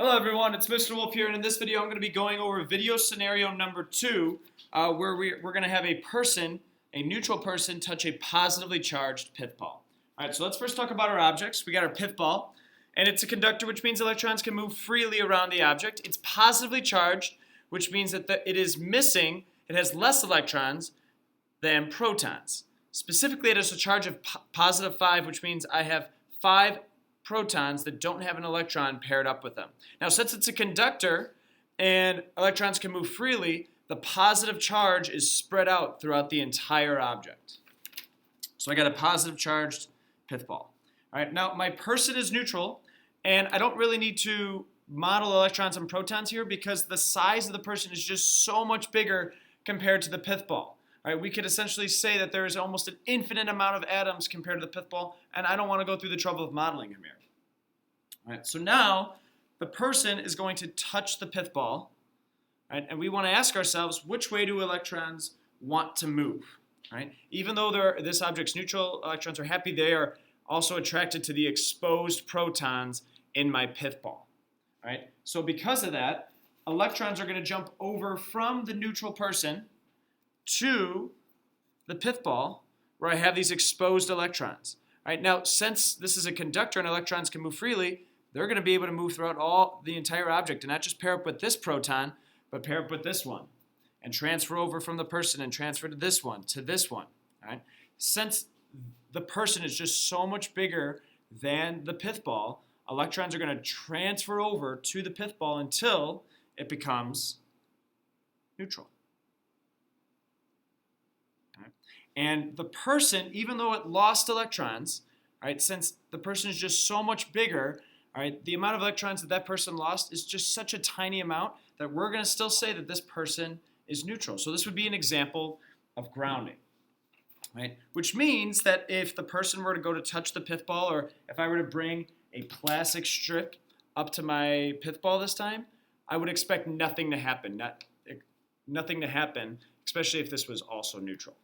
Hello everyone, it's Mr. Wolf here, and in this video I'm going to be going over video scenario number 2, where we're going to have a neutral person, touch a positively charged pithball. Alright, so let's first talk about our objects. We got our pithball, and it's a conductor, which means electrons can move freely around the object. It's positively charged, which means that it has less electrons than protons. Specifically, it has a charge of positive 5, which means I have 5 protons that don't have an electron paired up with them. Now, since it's a conductor and electrons can move freely, the positive charge is spread out throughout the entire object. So I got a positive charged pithball. All right, now my person is neutral, and I don't really need to model electrons and protons here because the size of the person is just so much bigger compared to the pithball. All right, we could essentially say that there is almost an infinite amount of atoms compared to the pithball, and I don't want to go through the trouble of modeling him here. All right, so now the person is going to touch the pithball, right, and we want to ask ourselves, which way do electrons want to move? Right? Even though this object's neutral, electrons are happy, they are also attracted to the exposed protons in my pithball. Right? So because of that, electrons are going to jump over from the neutral person to the pithball where I have these exposed electrons. All right, now, since this is a conductor and electrons can move freely, they're going to be able to move throughout the entire object and not just pair up with this proton, but pair up with this one and transfer over from the person and transfer to this one, to this one. All right? Since the person is just so much bigger than the pithball, electrons are going to transfer over to the pithball until it becomes neutral. And the person, even though it lost electrons, right, since the person is just so much bigger, all right, the amount of electrons that that person lost is just such a tiny amount that we're going to still say that this person is neutral. So this would be an example of grounding, right? Which means that if the person were to go to touch the pithball, or if I were to bring a plastic strip up to my pithball this time, I would expect nothing to happen, nothing to happen, especially if this was also neutral.